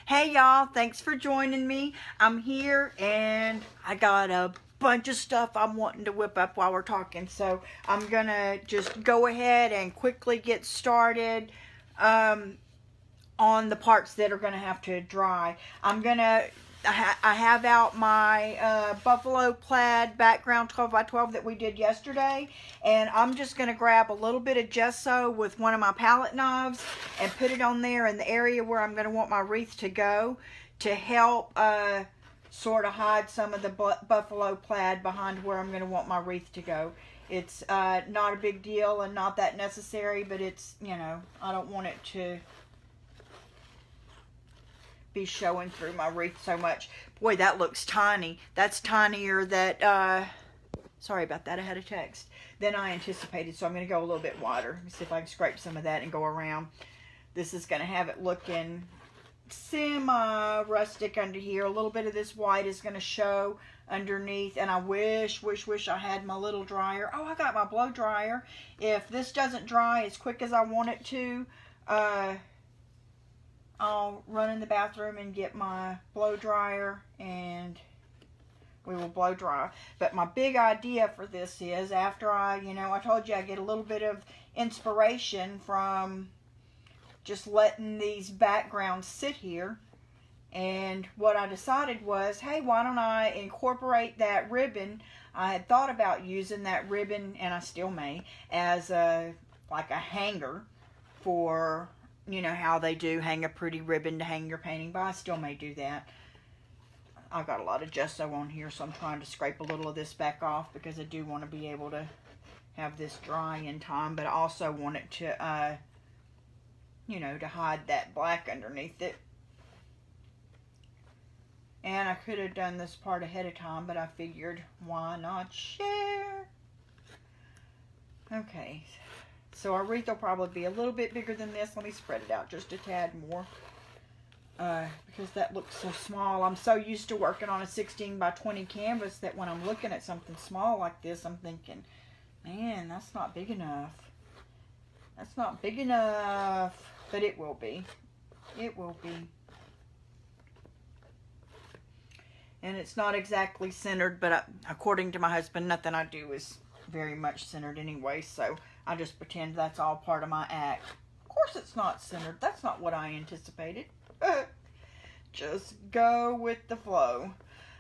Hey y'all, thanks for joining me. I'm here and I got a bunch of stuff I'm wanting to whip up while we're talking. So I'm gonna just go ahead and quickly get started on the parts that are gonna have to dry. I have out my Buffalo Plaid background 12 by 12 that we did yesterday, and I'm just going to grab a little bit of gesso with one of my palette knives and put it on there in the area where I'm going to want my wreath to go to help sort of hide some of the Buffalo Plaid behind where I'm going to want my wreath to go. It's not a big deal and not that necessary, but it's, you know, I don't want it to be showing through my wreath so much. Boy, that looks tiny. That's tinier that, sorry about that, I had a text, than I anticipated, so I'm going to go a little bit wider. Let me see if I can scrape some of that and go around. This is going to have it looking semi-rustic under here. A little bit of this white is going to show underneath, and I wish I had my little dryer. Oh, I got my blow dryer. If this doesn't dry as quick as I want it to, I'll run in the bathroom and get my blow dryer and we will blow dry. But my big idea for this is after I told you I get a little bit of inspiration from just letting these backgrounds sit here. And what I decided was, hey, why don't I incorporate that ribbon? I had thought about using that ribbon, and I still may, as like a hanger for, you know how they do hang a pretty ribbon to hang your painting by. I still may do that. I've got a lot of gesso on here, so I'm trying to scrape a little of this back off because I do want to be able to have this dry in time, but I also want it to, to hide that black underneath it. And I could have done this part ahead of time, but I figured, why not share? Okay. So our wreath will probably be a little bit bigger than this. Let me spread it out just a tad more. Because that looks so small. I'm so used to working on a 16 by 20 canvas that when I'm looking at something small like this, I'm thinking, man, that's not big enough. That's not big enough. But it will be. It will be. And it's not exactly centered, but according to my husband, nothing I do is very much centered anyway, so I just pretend that's all part of my act. Of course it's not centered. That's not what I anticipated. Just go with the flow.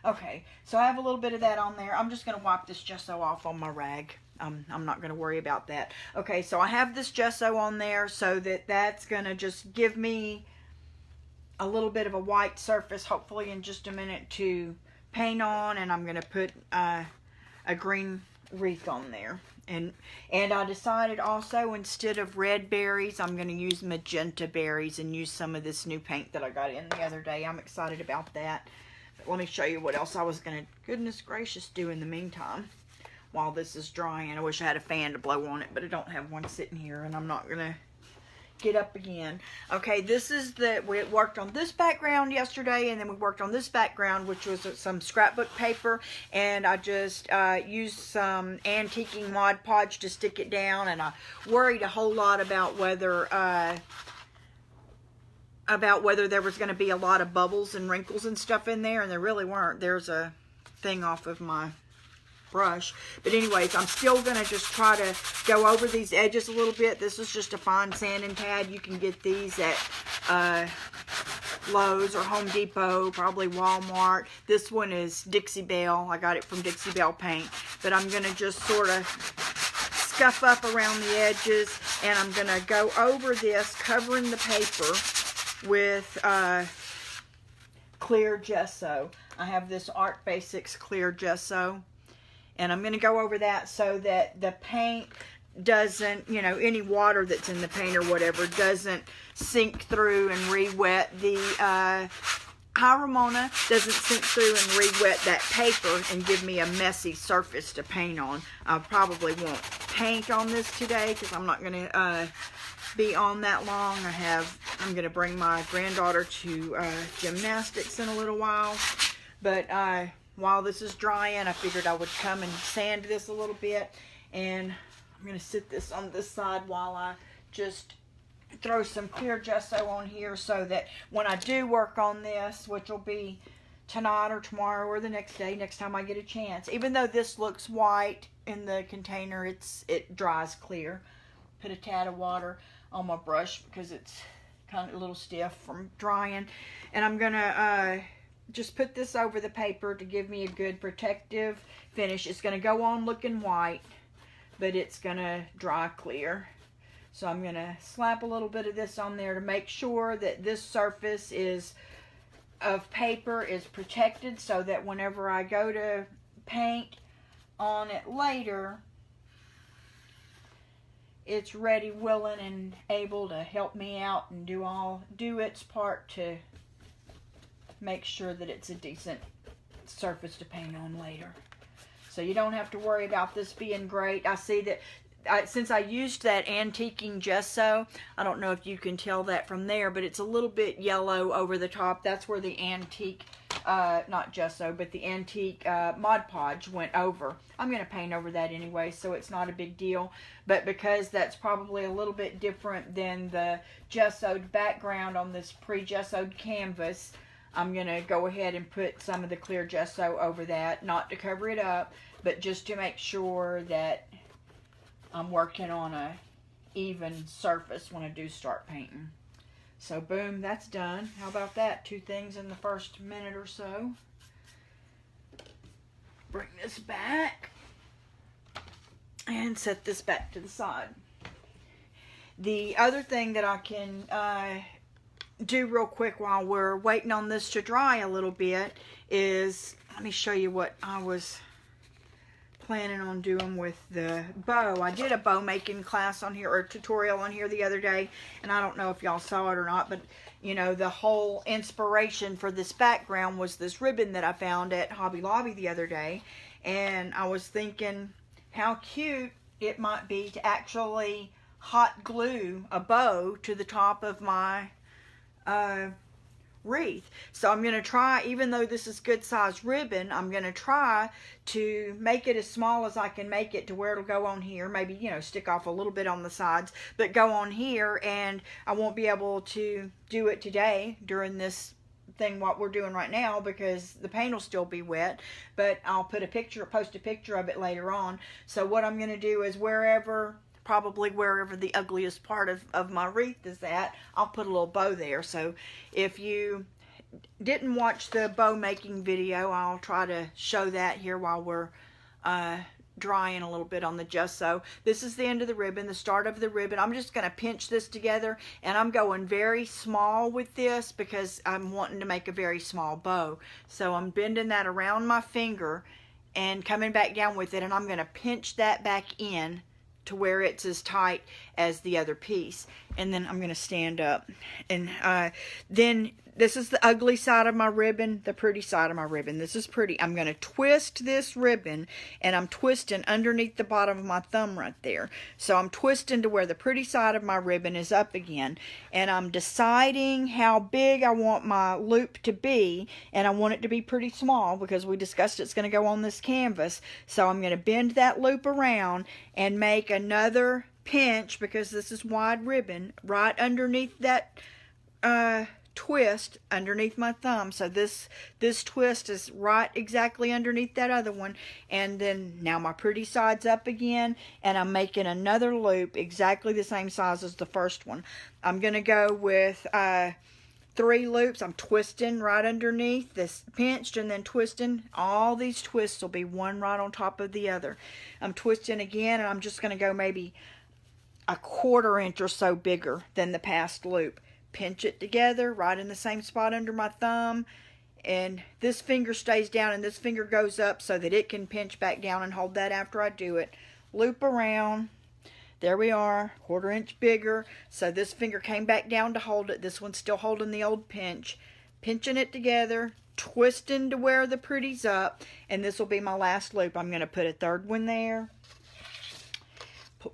Okay, so I have a little bit of that on there. I'm just going to wipe this gesso off on my rag. I'm not going to worry about that. Okay, so I have this gesso on there so that's going to just give me a little bit of a white surface, hopefully in just a minute, to paint on, and I'm going to put a green wreath on there. And I decided also, instead of red berries, I'm going to use magenta berries and use some of this new paint that I got in the other day. I'm excited about that. But let me show you what else I was going to, goodness gracious, do in the meantime while this is drying. I wish I had a fan to blow on it, but I don't have one sitting here, and I'm not going to get up again. Okay, this is we worked on this background yesterday, and then we worked on this background, which was some scrapbook paper, and I just used some antiquing Mod Podge to stick it down, and I worried a whole lot about whether there was going to be a lot of bubbles and wrinkles and stuff in there, and there really weren't. There's a thing off of my brush. But anyways, I'm still going to just try to go over these edges a little bit. This is just a fine sanding pad. You can get these at Lowe's or Home Depot, probably Walmart. This one is Dixie Belle. I got it from Dixie Belle Paint. But I'm going to just sort of scuff up around the edges, and I'm going to go over this, covering the paper with clear gesso. I have this Art Basics clear gesso. And I'm going to go over that so that the paint doesn't, any water that's in the paint or whatever doesn't sink through and re-wet the Hi Ramona, doesn't sink through and re-wet that paper and give me a messy surface to paint on. I probably won't paint on this today because I'm not going to be on that long. I'm going to bring my granddaughter to gymnastics in a little while. But while this is drying, I figured I would come and sand this a little bit. And I'm going to sit this on this side while I just throw some clear gesso on here so that when I do work on this, which will be tonight or tomorrow or the next day, next time I get a chance, even though this looks white in the container, it dries clear. Put a tad of water on my brush because it's kind of a little stiff from drying, and I'm gonna just put this over the paper to give me a good protective finish. It's gonna go on looking white, but it's gonna dry clear. So I'm gonna slap a little bit of this on there to make sure that this surface of paper is protected, so that whenever I go to paint on it later, it's ready, willing, and able to help me out and do its part to make sure that it's a decent surface to paint on later. So you don't have to worry about this being great. I see that since I used that antiquing gesso, I don't know if you can tell that from there, but it's a little bit yellow over the top. That's where the antique, not gesso, but the antique Mod Podge went over. I'm going to paint over that anyway, so it's not a big deal. But because that's probably a little bit different than the gessoed background on this pre-gessoed canvas, I'm going to go ahead and put some of the clear gesso over that, not to cover it up, but just to make sure that I'm working on a even surface when I do start painting. So boom, that's done. How about that? 2 things in the first minute or so. Bring this back and set this back to the side. The other thing that I can do real quick while we're waiting on this to dry a little bit is, let me show you what I was planning on doing with the bow. I did a bow making class on here, or tutorial on here the other day, and I don't know if y'all saw it or not, but you know, the whole inspiration for this background was this ribbon that I found at Hobby Lobby the other day, and I was thinking how cute it might be to actually hot glue a bow to the top of my wreath. So I'm going to try, even though this is good size ribbon, I'm going to try to make it as small as I can make it to where it'll go on here. Maybe, you know, stick off a little bit on the sides, but go on here, and I won't be able to do it today during this thing what we're doing right now because the paint will still be wet, but I'll post a picture of it later on. So what I'm going to do is probably wherever the ugliest part of my wreath is at, I'll put a little bow there. So if you didn't watch the bow making video, I'll try to show that here while we're drying a little bit on the gesso. This is the end of the ribbon, the start of the ribbon. I'm just going to pinch this together, and I'm going very small with this because I'm wanting to make a very small bow. So I'm bending that around my finger and coming back down with it, and I'm going to pinch that back in to where it's as tight as the other piece. And then I'm going to stand up, and then this is the ugly side of my ribbon, the pretty side of my ribbon. This is pretty. I'm going to twist this ribbon, and I'm twisting underneath the bottom of my thumb right there. So I'm twisting to where the pretty side of my ribbon is up again, and I'm deciding how big I want my loop to be, and I want it to be pretty small because we discussed it's going to go on this canvas. So I'm going to bend that loop around and make another pinch, because this is wide ribbon, right underneath that twist underneath my thumb. So this twist is right exactly underneath that other one, and then now my pretty side's up again, and I'm making another loop exactly the same size as the first one. I'm gonna go with 3 loops. I'm twisting right underneath this pinched, and then twisting. All these twists will be one right on top of the other. I'm twisting again, and I'm just gonna go maybe a 1/4 inch or so bigger than the past loop. Pinch it together right in the same spot under my thumb, and this finger stays down and this finger goes up so that it can pinch back down and hold that after I do it. Loop around. There we are, 1/4 inch bigger. So this finger came back down to hold it. This one's still holding the old pinch. Pinching it together, twisting to where the pretty's up, and this will be my last loop. I'm going to put a 3rd one there.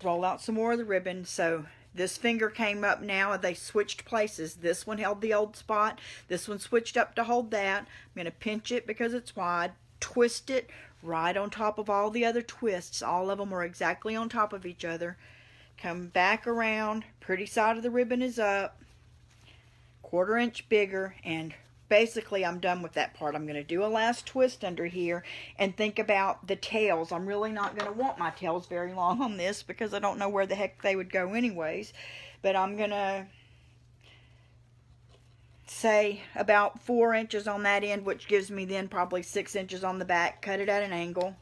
Roll out some more of the ribbon. So this finger came up now, and they switched places. This one held the old spot. This one switched up to hold that. I'm going to pinch it because it's wide. Twist it right on top of all the other twists. All of them are exactly on top of each other. come back around, pretty side of the ribbon is up, 1/4 inch bigger, and basically I'm done with that part. I'm going to do a last twist under here and think about the tails. I'm really not going to want my tails very long on this because I don't know where the heck they would go anyways, but I'm going to say about 4 inches on that end, which gives me then probably 6 inches on the back. Cut it at an angle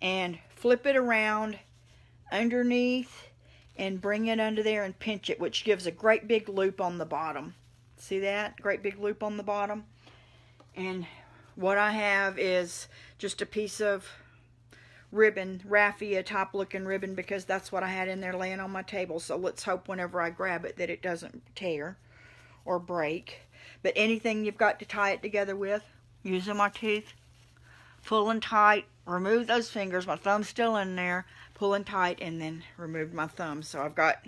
and flip it around underneath and bring it under there and pinch it, which gives a great big loop on the bottom. See that? Great big loop on the bottom. And what I have is just a piece of ribbon, raffia type looking ribbon, because that's what I had in there laying on my table. So let's hope whenever I grab it that it doesn't tear or break. But anything you've got to tie it together with, using my teeth, pulling tight, remove those fingers. My thumb's still in there, pulling tight, and then remove my thumb. So I've got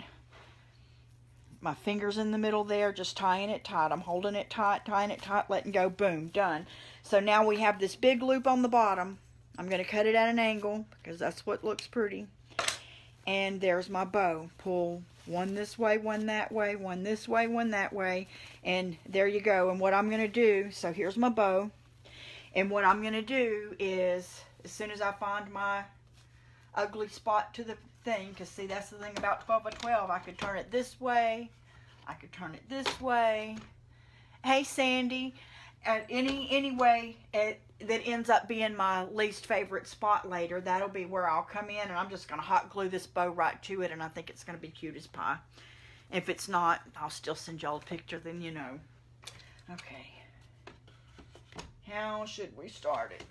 my fingers in the middle there, just tying it tight. I'm holding it tight, tying it tight, letting go, boom, done. So now we have this big loop on the bottom. I'm going to cut it at an angle because that's what looks pretty. And there's my bow. Pull one this way, one that way, one this way, one that way, and there you go. And what I'm going to do, so here's my bow, and what I'm going to do is, as soon as I find my ugly spot to the thing, because see, that's the thing about 12 by 12, I could turn it this way, I could turn it this way. Hey Sandy, any way that ends up being my least favorite spot later, that'll be where I'll come in, and I'm just going to hot glue this bow right to it, and I think it's going to be cute as pie. If it's not, I'll still send y'all a picture, then you know. Okay, how should we start it?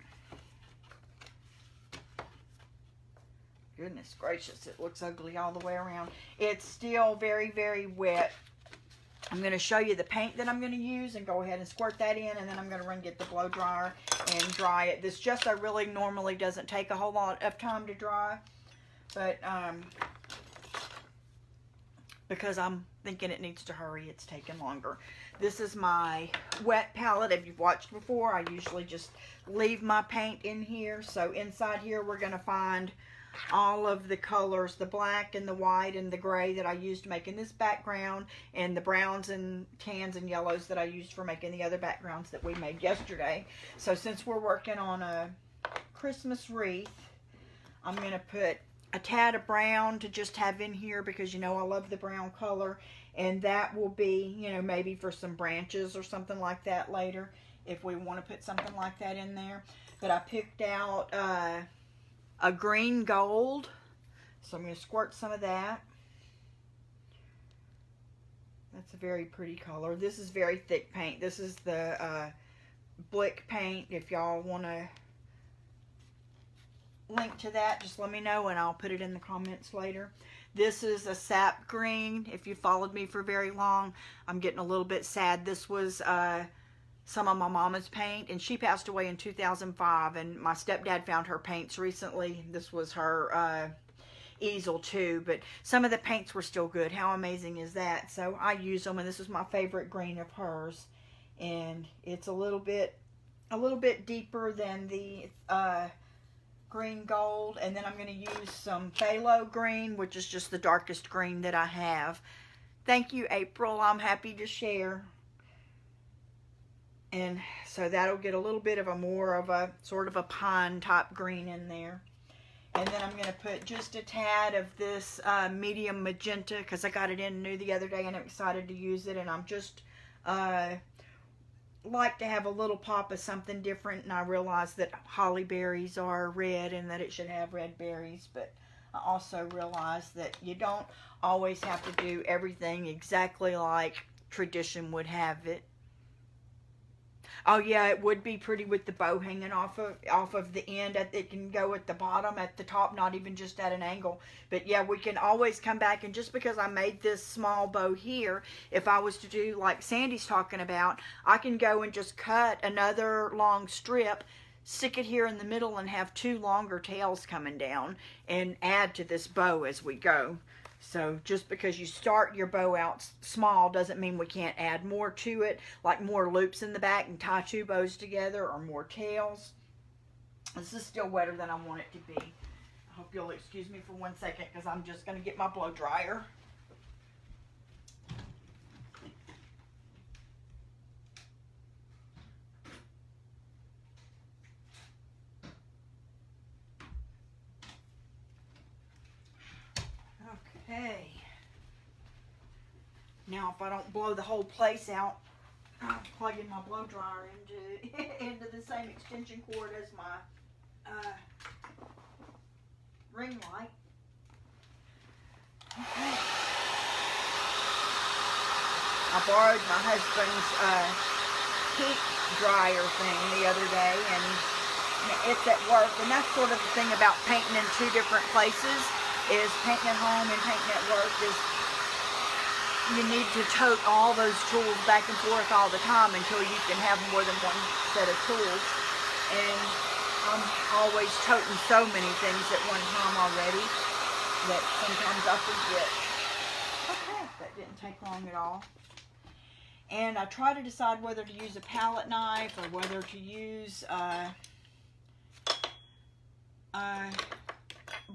Goodness gracious, it looks ugly all the way around. It's still very, very wet. I'm going to show you the paint that I'm going to use and go ahead and squirt that in, and then I'm going to run get the blow dryer and dry it. This gesso really normally doesn't take a whole lot of time to dry, but because I'm thinking it needs to hurry, it's taking longer. This is my wet palette. If you've watched before, I usually just leave my paint in here. So inside here we're going to find all of the colors, the black and the white and the gray that I used making this background, and the browns and tans and yellows that I used for making the other backgrounds that we made yesterday. So since we're working on a Christmas wreath, I'm going to put a tad of brown to just have in here because, you know, I love the brown color, and that will be, you know, maybe for some branches or something like that later if we want to put something like that in there. But I picked out a green gold, so I'm going to squirt some of that. That's a very pretty color. This is very thick paint. This is the Blick paint. If y'all want to link to that, just let me know and I'll put it in the comments later. This is a sap green. If you followed me for very long, I'm getting a little bit sad. This was some of my mama's paint, and she passed away in 2005, and my stepdad found her paints recently. This was her easel too, but some of the paints were still good. How amazing is that? So I use them, and this is my favorite green of hers, and it's a little bit deeper than the green gold. And then I'm going to use some phthalo green, which is just the darkest green that I have. Thank you, April. I'm happy to share. And so that'll get a little bit of a more of a sort of a pine type green in there. And then I'm going to put just a tad of this medium magenta because I got it in new the other day and I'm excited to use it. And I'm just like to have a little pop of something different. And I realize that holly berries are red and that it should have red berries. But I also realize that you don't always have to do everything exactly like tradition would have it. Oh yeah, it would be pretty with the bow hanging off of the end. It can go at the bottom, at the top, not even just at an angle. But yeah, we can always come back, and just because I made this small bow here, if I was to do like Sandy's talking about, I can go and just cut another long strip, stick it here in the middle, and have two longer tails coming down, and add to this bow as we go. So just because you start your bow out small doesn't mean we can't add more to it, like more loops in the back and tie two bows together, or more tails. This is still wetter than I want it to be. I hope you'll excuse me for 1 second because I'm just going to get my blow dryer. Okay. Now if I don't blow the whole place out, I'm plugging my blow dryer into the same extension cord as my ring light. Okay. I borrowed my husband's heat dryer thing the other day, and it's at work, and that's sort of the thing about painting in two different places, is painting at home and painting at work is you need to tote all those tools back and forth all the time until you can have more than one set of tools. And I'm always toting so many things at one time already that sometimes I forget. Okay, that didn't take long at all. And I try to decide whether to use a palette knife or whether to use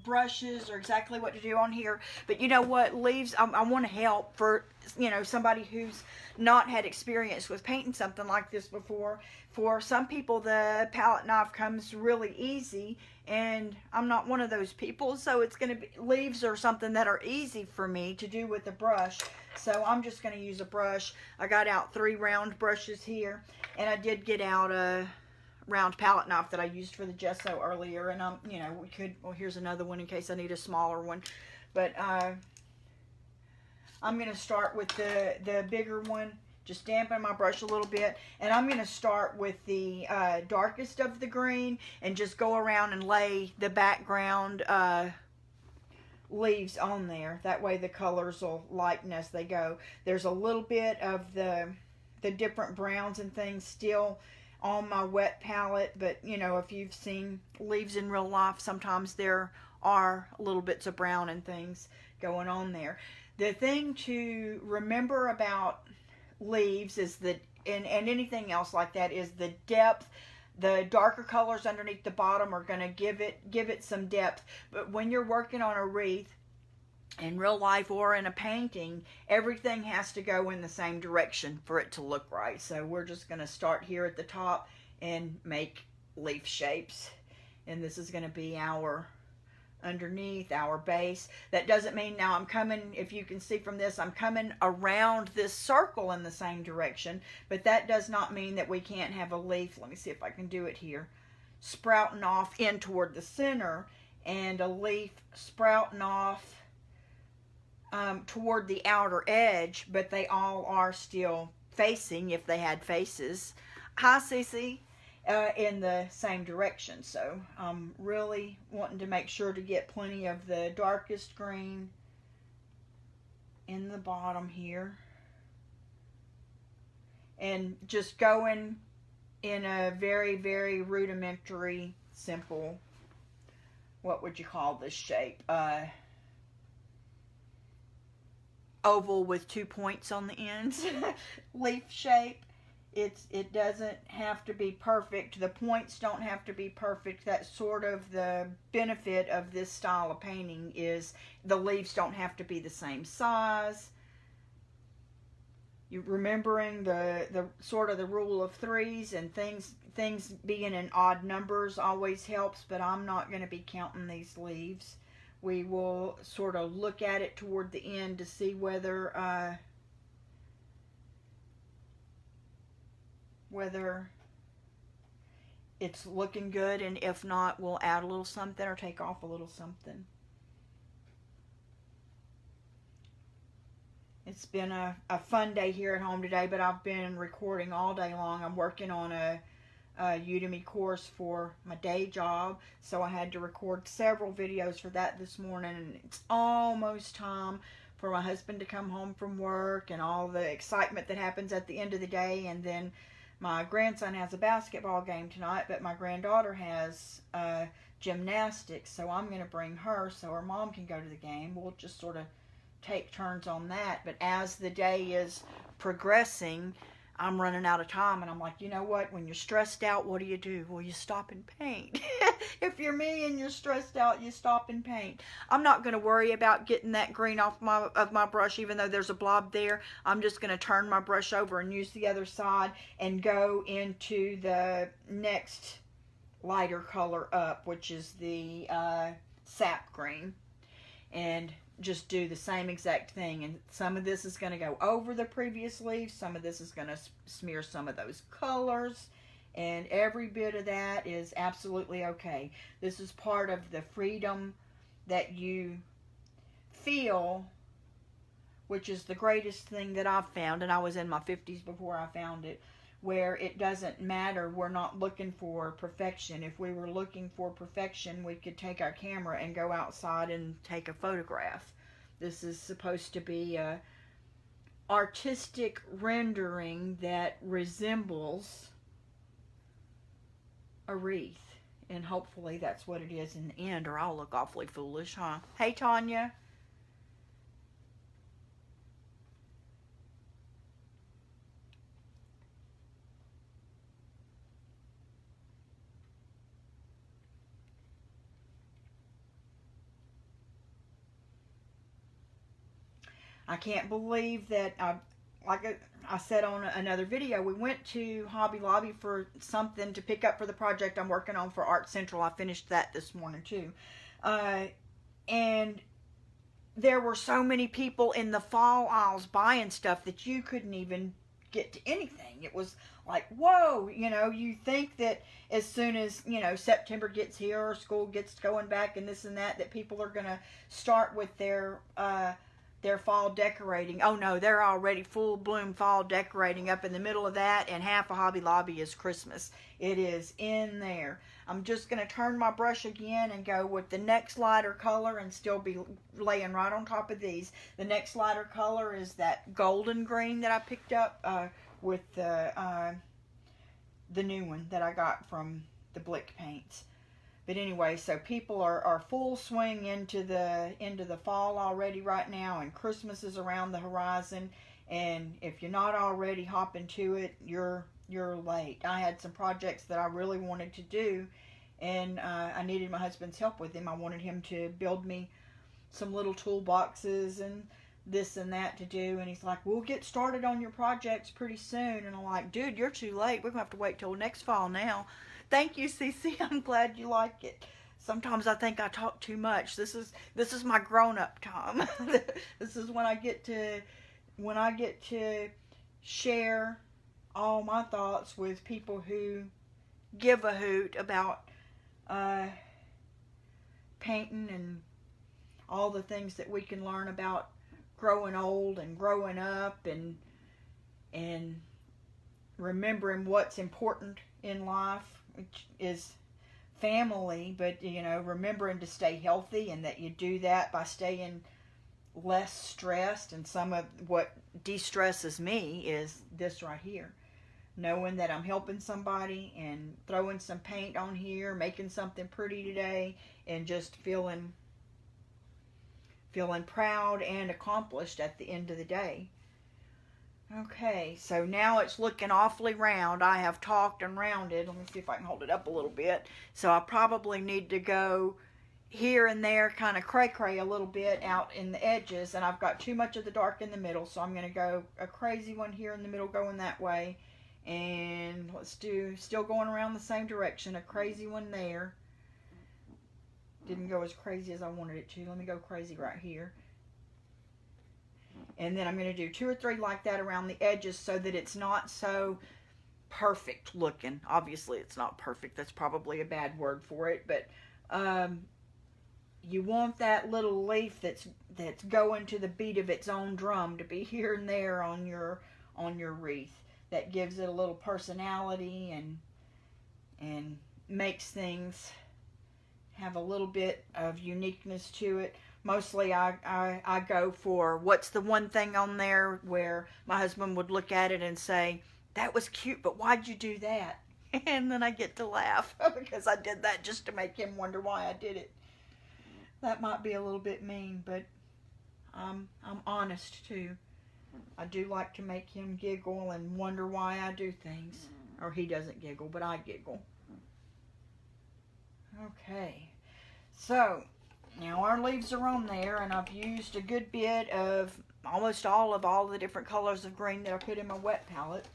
brushes or exactly what to do on here. But you know what, leaves, I want to help for, you know, somebody who's not had experience with painting something like this before. For some people the palette knife comes really easy, and I'm not one of those people, so it's going to be, leaves are something that are easy for me to do with a brush, so I'm just going to use a brush. I got out 3 round brushes here, and I did get out a round palette knife that I used for the gesso earlier, and you know, we could, well, here's another one in case I need a smaller one, but I'm going to start with the bigger one, just dampen my brush a little bit, and I'm going to start with the darkest of the green and just go around and lay the background leaves on there. That way the colors will lighten as they go. There's a little bit of the different browns and things still on my wet palette, but you know, if you've seen leaves in real life, sometimes there are little bits of brown and things going on there. The thing to remember about leaves is that, and anything else like that, is the depth. The darker colors underneath the bottom are going to give it some depth. But when you're working on a wreath in real life or in a painting, everything has to go in the same direction for it to look right. So we're just going to start here at the top and make leaf shapes, and this is going to be our underneath, our base. That doesn't mean now I'm coming, if you can see from this, I'm coming around this circle in the same direction, but that does not mean that we can't have a leaf. Let me see if I can do it here, sprouting off in toward the center, and a leaf sprouting off toward the outer edge, but they all are still facing, if they had faces, hi Cece, in the same direction. So I'm really wanting to make sure to get plenty of the darkest green in the bottom here, and just going in a very, very rudimentary, simple, what would you call this shape? Oval with 2 points on the ends leaf shape. It doesn't have to be perfect. The points don't have to be perfect. That's sort of the benefit of this style of painting, is the leaves don't have to be the same size. You remembering the sort of the rule of threes, and things being in odd numbers always helps, but I'm not going to be counting these leaves. We will sort of look at it toward the end to see whether it's looking good, and if not, we'll add a little something or take off a little something. It's been a fun day here at home today, but I've been recording all day long. I'm working on a Udemy course for my day job, so I had to record several videos for that this morning, and it's almost time for my husband to come home from work and all the excitement that happens at the end of the day. And then my grandson has a basketball game tonight, but my granddaughter has gymnastics, so I'm going to bring her so her mom can go to the game. We'll just sort of take turns on that. But as the day is progressing, I'm running out of time, and I'm like, you know what? When you're stressed out, what do? Well, you stop and paint. If you're me and you're stressed out, you stop and paint. I'm not going to worry about getting that green off my brush, even though there's a blob there. I'm just going to turn my brush over and use the other side and go into the next lighter color up, which is the sap green, and just do the same exact thing. And some of this is going to go over the previous leaf, some of this is going to smear some of those colors, and every bit of that is absolutely okay. This is part of the freedom that you feel, which is the greatest thing that I've found, and I was in my 50s before I found it, where it doesn't matter. We're not looking for perfection. If we were looking for perfection, we could take our camera and go outside and take a photograph. This is supposed to be a artistic rendering that resembles a wreath. And hopefully that's what it is in the end, or I'll look awfully foolish, huh? Hey, Tanya. I can't believe that, like I said on another video, we went to Hobby Lobby for something to pick up for the project I'm working on for Art Central. I finished that this morning too. And there were so many people in the fall aisles buying stuff that you couldn't even get to anything. It was like, whoa, you know, you think that as soon as, you know, September gets here or school gets going back and this and that people are going to start with their fall decorating. Oh no, they're already full bloom fall decorating up in the middle of that, and half of Hobby Lobby is Christmas. It is in there. I'm just going to turn my brush again and go with the next lighter color and still be laying right on top of these. The next lighter color is that golden green that I picked up with the new one that I got from the Blick Paints. But anyway, so people are full swing into the fall already right now, and Christmas is around the horizon. And if you're not already hopping to it, you're late. I had some projects that I really wanted to do, and I needed my husband's help with them. I wanted him to build me some little toolboxes and this and that to do, and he's like, we'll get started on your projects pretty soon. And I'm like, dude, you're too late. We're gonna have to wait till next fall now. Thank you, Cece. I'm glad you like it. Sometimes I think I talk too much. This is my grown-up time. This is when I get to share all my thoughts with people who give a hoot about painting and all the things that we can learn about growing old and growing up and remembering what's important in life, which is family, but, you know, remembering to stay healthy, and that you do that by staying less stressed. And some of what de-stresses me is this right here. Knowing that I'm helping somebody and throwing some paint on here, making something pretty today, and just feeling proud and accomplished at the end of the day. Okay, so now it's looking awfully round. I have talked and rounded. Let me see if I can hold it up a little bit. So I probably need to go here and there, kind of cray-cray a little bit out in the edges. And I've got too much of the dark in the middle, so I'm going to go a crazy one here in the middle going that way. And let's do, still going around the same direction, a crazy one there. Didn't go as crazy as I wanted it to. Let me go crazy right here. And then I'm going to do 2 or 3 like that around the edges so that it's not so perfect looking. Obviously, it's not perfect. That's probably a bad word for it. But you want that little leaf that's going to the beat of its own drum to be here and there on your wreath. That gives it a little personality and makes things have a little bit of uniqueness to it. Mostly I go for what's the one thing on there where my husband would look at it and say, that was cute, but why'd you do that? And then I get to laugh because I did that just to make him wonder why I did it. That might be a little bit mean, but I'm honest too. I do like to make him giggle and wonder why I do things. Or he doesn't giggle, but I giggle. Okay. So, now our leaves are on there, and I've used a good bit of almost all the different colors of green that I put in my wet palette.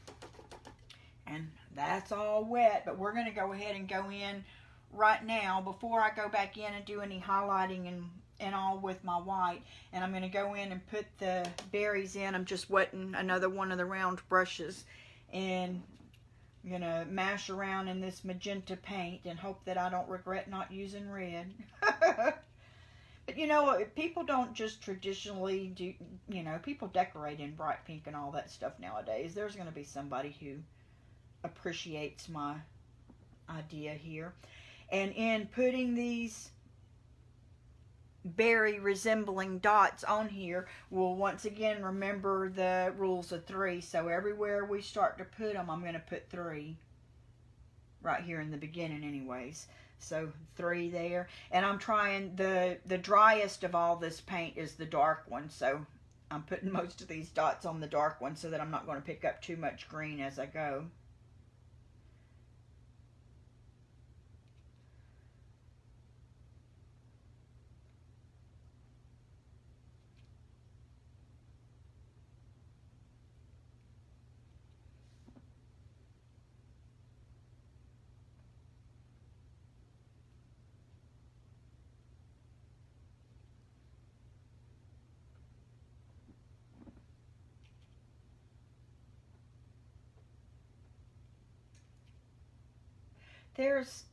And that's all wet, but we're going to go ahead and go in right now before I go back in and do any highlighting and all with my white. And I'm going to go in and put the berries in. I'm just wetting another one of the round brushes, and I'm going to mash around in this magenta paint and hope that I don't regret not using red. But you know, people don't just traditionally do, you know, people decorate in bright pink and all that stuff nowadays. There's going to be somebody who appreciates my idea here. And in putting these berry resembling dots on here, we'll once again remember the rules of 3. So everywhere we start to put them, I'm going to put 3 right here in the beginning anyways. So 3 there. And I'm trying, the driest of all this paint is the dark one, so I'm putting most of these dots on the dark one so that I'm not going to pick up too much green as I go. There's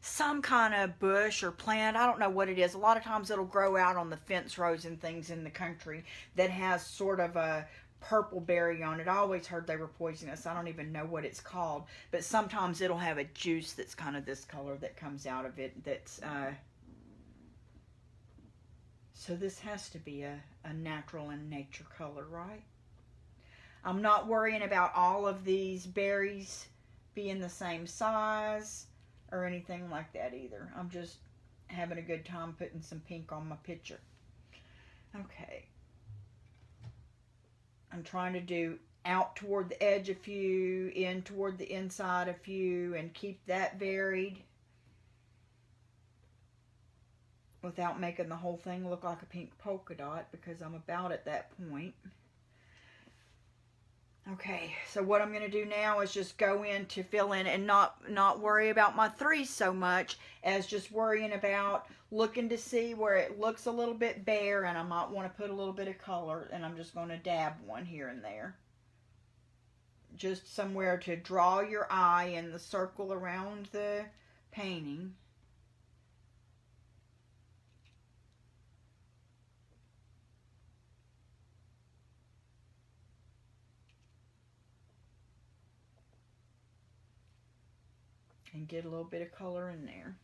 some kind of bush or plant, I don't know what it is. A lot of times it'll grow out on the fence rows and things in the country that has sort of a purple berry on it. I always heard they were poisonous. I don't even know what it's called, but sometimes it'll have a juice that's kind of this color that comes out of it. That's so this has to be a natural and nature color, right? I'm not worrying about all of these berries being the same size or anything like that either. I'm just having a good time putting some pink on my picture. Okay. I'm trying to do out toward the edge a few, in toward the inside a few, and keep that varied without making the whole thing look like a pink polka dot, because I'm about at that point. Okay, so what I'm going to do now is just go in to fill in and not worry about my 3 so much as just worrying about looking to see where it looks a little bit bare and I might want to put a little bit of color, and I'm just going to dab one here and there. Just somewhere to draw your eye in the circle around the painting. And get a little bit of color in there.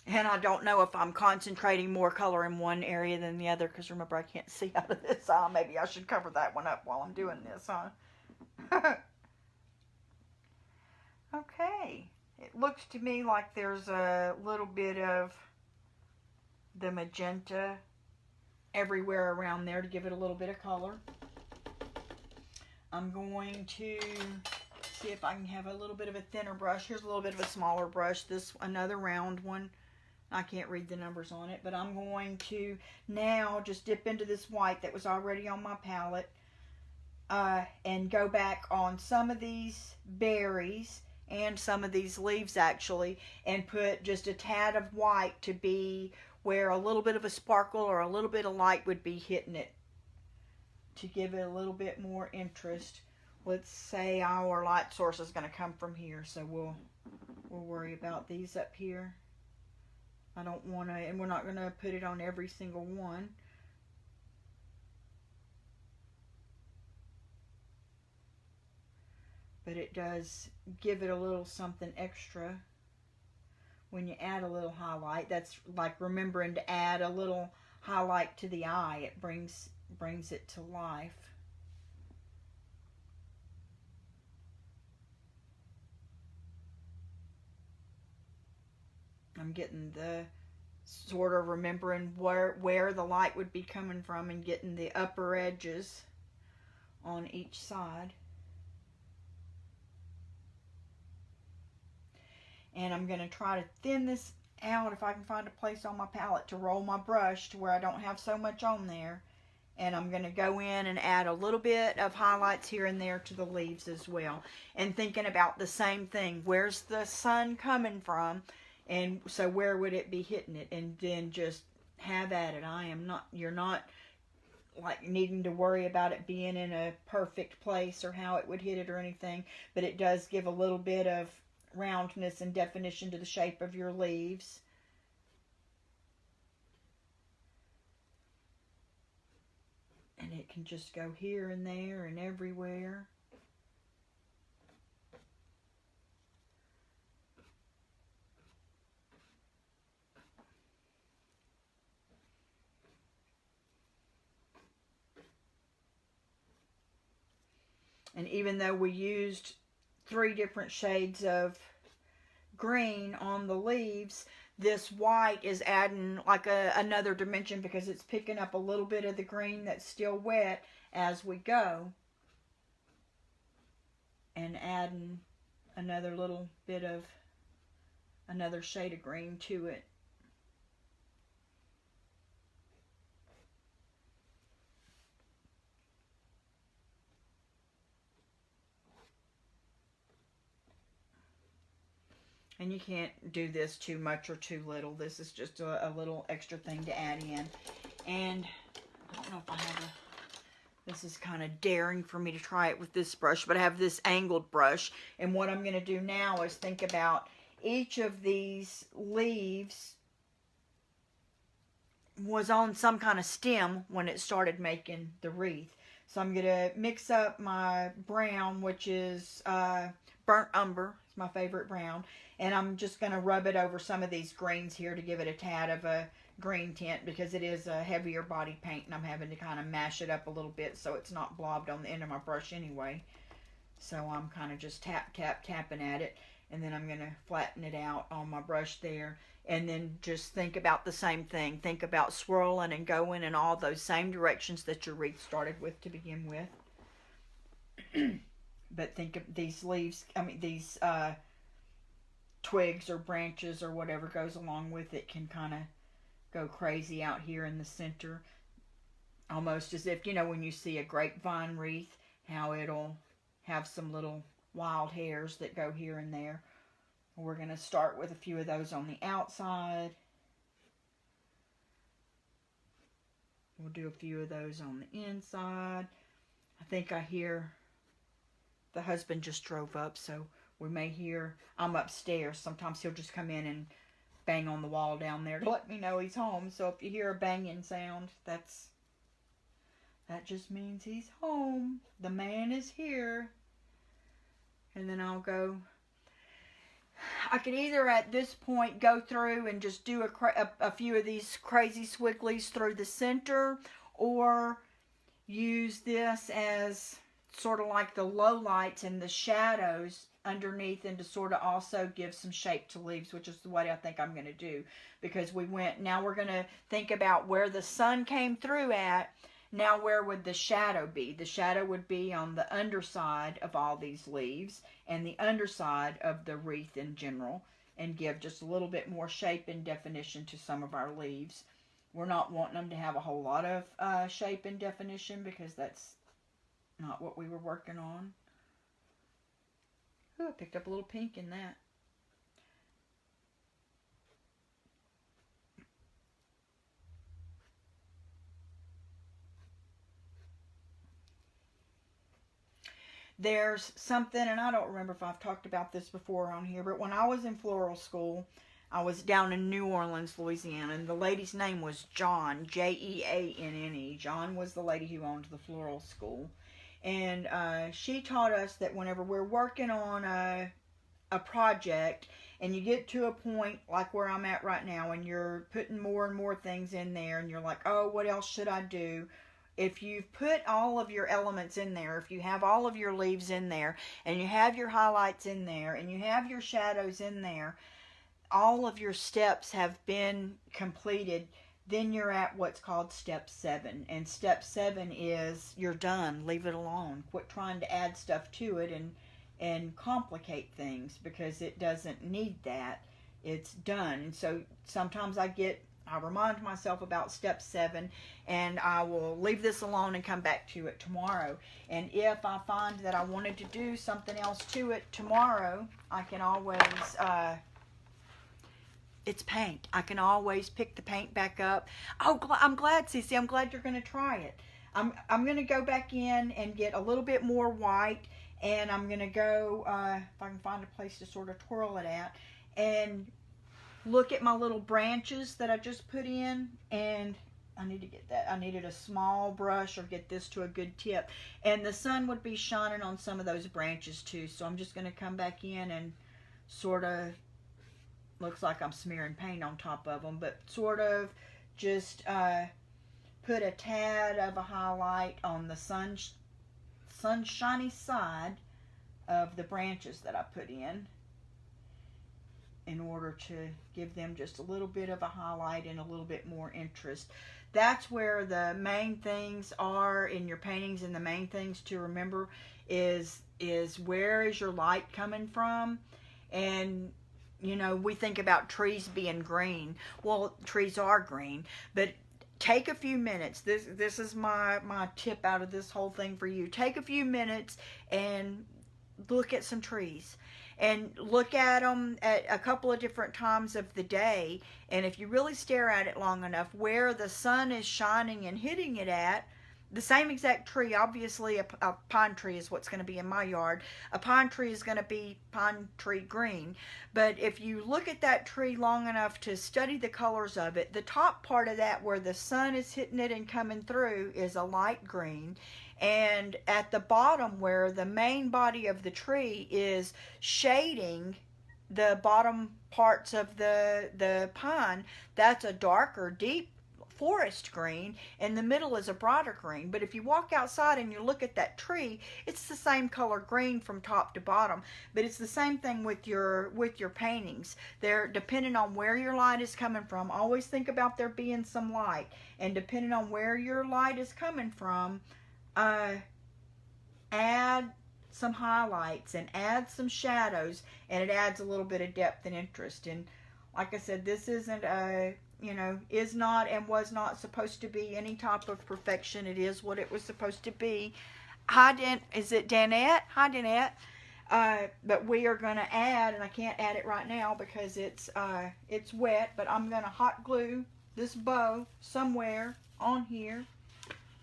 And I don't know if I'm concentrating more color in one area than the other, because remember I can't see out of this eye. Maybe I should cover that one up while I'm doing this, huh? Okay. It looks to me like there's a little bit of the magenta everywhere around there to give it a little bit of color. I'm going to see if I can have a little bit of a thinner brush. Here's a little bit of a smaller brush. This, another round one. I can't read the numbers on it, but I'm going to now just dip into this white that was already on my palette and go back on some of these berries and some of these leaves actually, and put just a tad of white to be where a little bit of a sparkle or a little bit of light would be hitting it to give it a little bit more interest. Let's say our light source is going to come from here, so we'll worry about these up here. I don't want to, and we're not going to put it on every single one. But it does give it a little something extra when you add a little highlight. That's like remembering to add a little highlight to the eye. It brings it to life. I'm getting the sort of remembering where the light would be coming from and getting the upper edges on each side. And I'm going to try to thin this out if I can find a place on my palette to roll my brush to where I don't have so much on there. And I'm going to go in and add a little bit of highlights here and there to the leaves as well. And thinking about the same thing. Where's the sun coming from? And so where would it be hitting it? And then just have at it. You're not like needing to worry about it being in a perfect place or how it would hit it or anything. But it does give a little bit of roundness and definition to the shape of your leaves. And it can just go here and there and everywhere. And even though we used 3 different shades of green on the leaves, this white is adding like another dimension because it's picking up a little bit of the green that's still wet as we go and adding another little bit of another shade of green to it. And you can't do this too much or too little. This is just a little extra thing to add in. And I don't know if I have this is kind of daring for me to try it with this brush, but I have this angled brush. And what I'm going to do now is think about each of these leaves was on some kind of stem when it started making the wreath. So I'm going to mix up my brown, which is burnt umber. It's my favorite brown. And I'm just going to rub it over some of these greens here to give it a tad of a green tint because it is a heavier body paint and I'm having to kind of mash it up a little bit so it's not blobbed on the end of my brush anyway. So I'm kind of just tapping at it, and then I'm going to flatten it out on my brush there. And then just think about the same thing. Think about swirling and going in all those same directions that your wreath started with to begin with. But think of these leaves, these twigs or branches or whatever goes along with it can kind of go crazy out here in the center. Almost as if, when you see a grapevine wreath, how it'll have some little wild hairs that go here and there. We're going to start with a few of those on the outside. We'll do a few of those on the inside. I think I hear the husband just drove up, so we may hear, I'm upstairs. Sometimes he'll just come in and bang on the wall down there to let me know he's home. So if you hear a banging sound, that just means he's home. The man is here. And then I could either at this point go through and just do a few of these crazy swigglies through the center, or use this as sort of like the low lights and the shadows underneath, and to sort of also give some shape to leaves, which is the way I think I'm going to do. Because now we're going to think about where the sun came through at. Now where would the shadow be? The shadow would be on the underside of all these leaves and the underside of the wreath in general, and give just a little bit more shape and definition to some of our leaves. We're not wanting them to have a whole lot of shape and definition because that's not what we were working on. Ooh, I picked up a little pink in that. There's something, and I don't remember if I've talked about this before on here, but when I was in floral school, I was down in New Orleans, Louisiana, and the lady's name was John, Jeanne. John was the lady who owned the floral school. And she taught us that whenever we're working on a project, and you get to a point like where I'm at right now, and you're putting more and more things in there, and you're like, oh, what else should I do? If you've put all of your elements in there, if you have all of your leaves in there, and you have your highlights in there, and you have your shadows in there, all of your steps have been completed, then you're at what's called step 7. And step 7 is you're done. Leave it alone. Quit trying to add stuff to it and complicate things, because it doesn't need that. It's done. And so sometimes I remind myself about step 7, and I will leave this alone and come back to it tomorrow. And if I find that I wanted to do something else to it tomorrow, I can always, it's paint. I can always pick the paint back up. Oh, I'm glad, Cece. I'm glad you're going to try it. I'm going to go back in and get a little bit more white, and I'm going to go, if I can find a place to sort of twirl it at, and look at my little branches that I just put in. And I need to get that. I needed a small brush or get this to a good tip. And the sun would be shining on some of those branches too. So I'm just going to come back in and sort of, looks like I'm smearing paint on top of them, but sort of just put a tad of a highlight on the sunshiny side of the branches that I put in order to give them just a little bit of a highlight and a little bit more interest. That's where the main things are in your paintings, and the main things to remember is where is your light coming from. And you know, we think about trees being green. Well, trees are green, but take a few minutes. This is my tip out of this whole thing for you. Take a few minutes and look at some trees, and look at them at a couple of different times of the day. And if you really stare at it long enough, where the sun is shining and hitting it at, the same exact tree, obviously a pine tree is what's going to be in my yard. A pine tree is going to be pine tree green. But if you look at that tree long enough to study the colors of it, the top part of that where the sun is hitting it and coming through is a light green. And at the bottom where the main body of the tree is shading the bottom parts of the pine, that's a darker, deep forest green, and the middle is a brighter green. But if you walk outside and you look at that tree, it's the same color green from top to bottom. But it's the same thing with your paintings. They're depending on where your light is coming from. Always think about there being some light, and depending on where your light is coming from, add some highlights and add some shadows, and it adds a little bit of depth and interest. And like I said, this isn't is not and was not supposed to be any type of perfection. It is what it was supposed to be. Hi, is it Danette? Hi, Danette. But we are going to add, and I can't add it right now because it's wet, but I'm going to hot glue this bow somewhere on here.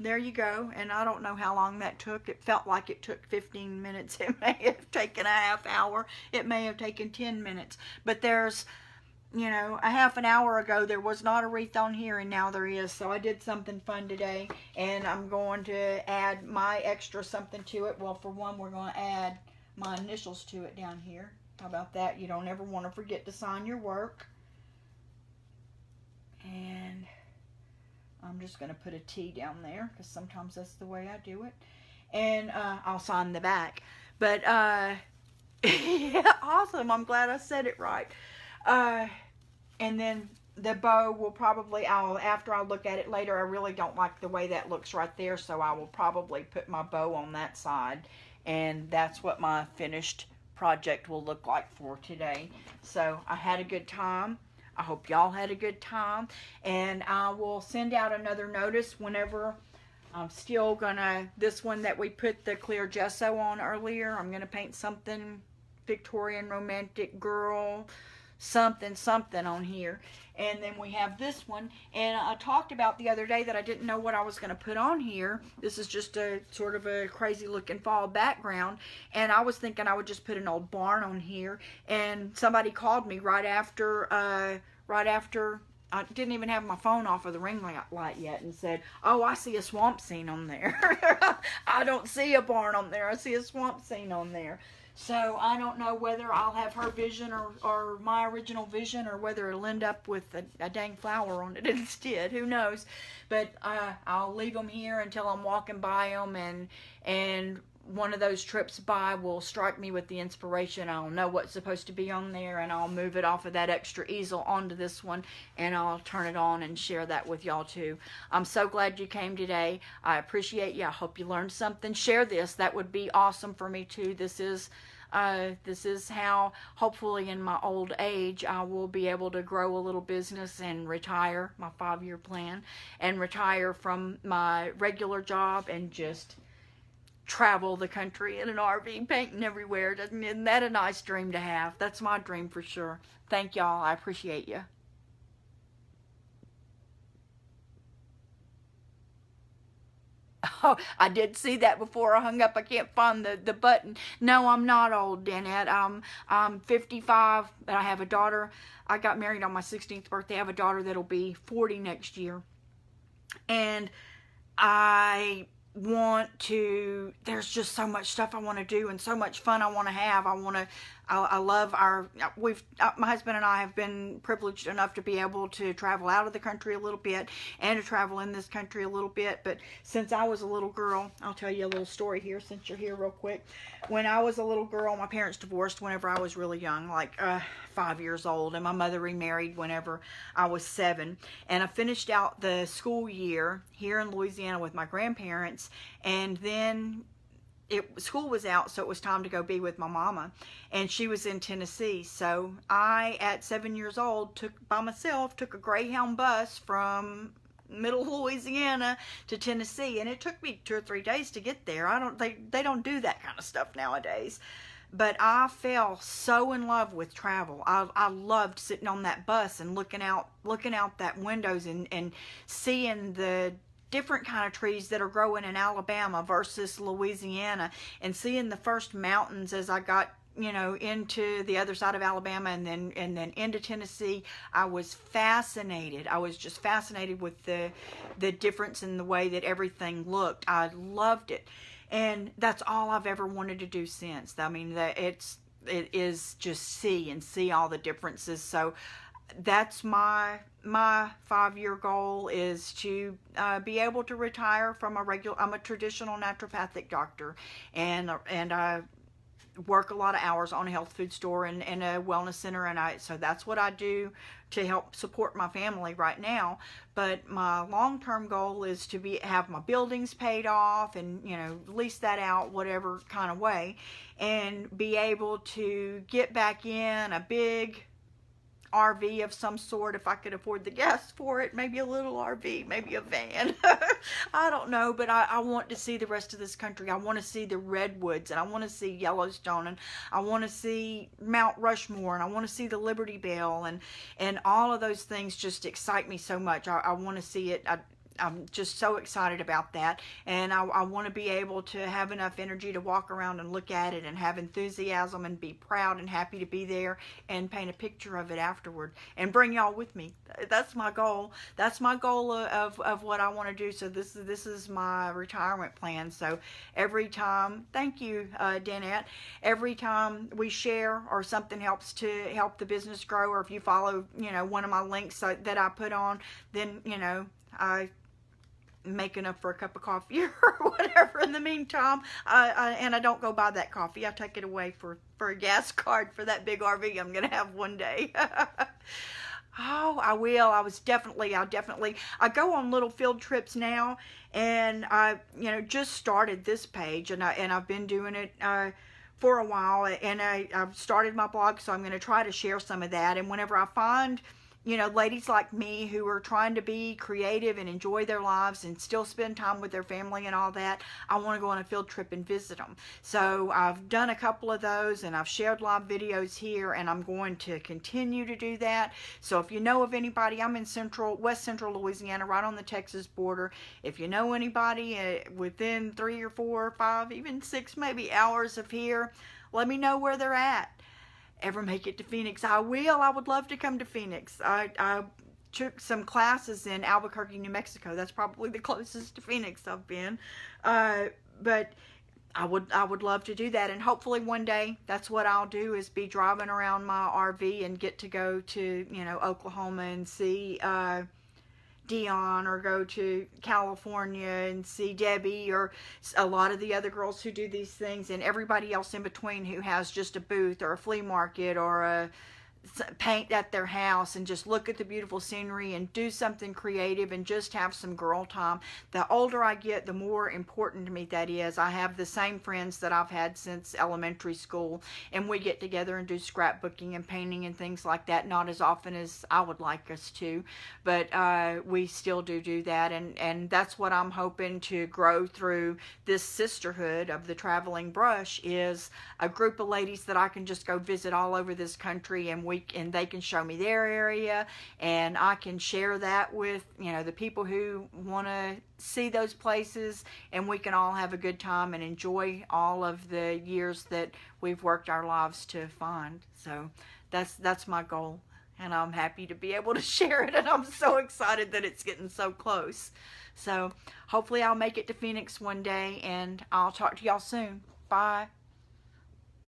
There you go. And I don't know how long that took. It felt like it took 15 minutes. It may have taken a half hour. It may have taken 10 minutes. But there's, a half an hour ago there was not a wreath on here, and now there is. So I did something fun today, and I'm going to add my extra something to it. Well, for one, we're going to add my initials to it down here. How about that? You don't ever want to forget to sign your work. And I'm just going to put a T down there because sometimes that's the way I do it. And I'll sign the back. But, yeah, awesome. I'm glad I said it right. And then the bow will probably, after I look at it later, I really don't like the way that looks right there, so I will probably put my bow on that side, and that's what my finished project will look like for today. So I had a good time. I hope y'all had a good time, and I will send out another notice whenever. I'm still gonna, this one that we put the clear gesso on earlier, I'm gonna paint something Victorian romantic girl, something on here. And then we have this one, and I talked about the other day that I didn't know what I was going to put on here. This is just a sort of a crazy looking fall background, and I was thinking I would just put an old barn on here. And somebody called me right after I didn't even have my phone off of the ring light yet, and said, "Oh, I see a swamp scene on there." I don't see a barn on there. I see a swamp scene on there. So I don't know whether I'll have her vision or my original vision, or whether it'll end up with a dang flower on it instead. Who knows? But I'll leave them here until I'm walking by them and one of those trips by will strike me with the inspiration. I'll know what's supposed to be on there, and I'll move it off of that extra easel onto this one, and I'll turn it on and share that with y'all too. I'm so glad you came today. I appreciate you. I hope you learned something. Share this. That would be awesome for me too. This is how, hopefully in my old age, I will be able to grow a little business and retire, my 5-year plan, and retire from my regular job and just travel the country in an RV, painting everywhere. Isn't that a nice dream to have? That's my dream for sure. Thank y'all. I appreciate you. Oh, I did see that before I hung up. I can't find the button. No, I'm not old, Danette. I'm 55, and I have a daughter. I got married on my 16th birthday. I have a daughter that'll be 40 next year. And I want to, there's just so much stuff I want to do and so much fun I want to have. I love my husband and I have been privileged enough to be able to travel out of the country a little bit and to travel in this country a little bit. But since I was a little girl, I'll tell you a little story here since you're here real quick. When I was a little girl, my parents divorced whenever I was really young, like 5 years old, and my mother remarried whenever I was 7. And I finished out the school year here in Louisiana with my grandparents, and then school was out, so it was time to go be with my mama, and she was in Tennessee. So I, at 7 years old, took a Greyhound bus from middle Louisiana to Tennessee, and it took me 2 or 3 days to get there. They don't do that kind of stuff nowadays. But I fell so in love with travel. I loved sitting on that bus and looking out that windows and seeing the different kind of trees that are growing in Alabama versus Louisiana, and seeing the first mountains as I got, into the other side of Alabama and then into Tennessee. I was fascinated. I was just fascinated with the difference in the way that everything looked. I loved it. And that's all I've ever wanted to do since. I mean, it is just see all the differences. So that's my 5-year goal, is to be able to retire from I'm a traditional naturopathic doctor, and I work a lot of hours on a health food store and a wellness center, and so that's what I do to help support my family right now. But my long-term goal is to have my buildings paid off and lease that out whatever kind of way, and be able to get back in a big RV of some sort if I could afford the gas for it. Maybe a little RV, maybe a van. I don't know, but I want to see the rest of this country. I want to see the redwoods, and I want to see Yellowstone, and I want to see Mount Rushmore, and I want to see the Liberty Bell, and all of those things just excite me so much. I want to see it. I'm just so excited about that, and I want to be able to have enough energy to walk around and look at it and have enthusiasm and be proud and happy to be there and paint a picture of it afterward and bring y'all with me. That's my goal. That's my goal of what I want to do. So this is my retirement plan. So every time, thank you, Danette, every time we share or something helps to help the business grow, or if you follow, one of my links that I put on, then, I make enough for a cup of coffee or whatever in the meantime. And I don't go buy that coffee. I take it away for a gas card for that big RV I'm going to have one day. Oh, I will. I go on little field trips now, and I, just started this page, and I've been doing it, for a while, and I've started my blog, so I'm going to try to share some of that. And whenever I find ladies like me who are trying to be creative and enjoy their lives and still spend time with their family and all that, I want to go on a field trip and visit them. So I've done a couple of those, and I've shared live videos here, and I'm going to continue to do that. So if you know of anybody, I'm in West Central Louisiana, right on the Texas border. If you know anybody within 3 or 4 or 5, even 6 maybe hours of here, let me know where they're at. Ever make it to Phoenix? I will. I would love to come to Phoenix. I took some classes in Albuquerque, New Mexico. That's probably the closest to Phoenix I've been. But I would love to do that, and hopefully one day that's what I'll do, is be driving around my RV and get to go to Oklahoma and see Dion or go to California and see Debbie or a lot of the other girls who do these things, and everybody else in between who has just a booth or a flea market or a paint at their house, and just look at the beautiful scenery and do something creative and just have some girl time. The older I get, the more important to me that is. I have the same friends that I've had since elementary school, and we get together and do scrapbooking and painting and things like that. Not as often as I would like us to, but we still do that, and that's what I'm hoping to grow through this sisterhood of the Traveling Brush, is a group of ladies that I can just go visit all over this country, and they can show me their area, and I can share that with, you know, the people who want to see those places, and we can all have a good time and enjoy all of the years that we've worked our lives to find. So that's my goal, and I'm happy to be able to share it, and I'm so excited that it's getting so close. So hopefully I'll make it to Phoenix one day, and I'll talk to y'all soon. Bye.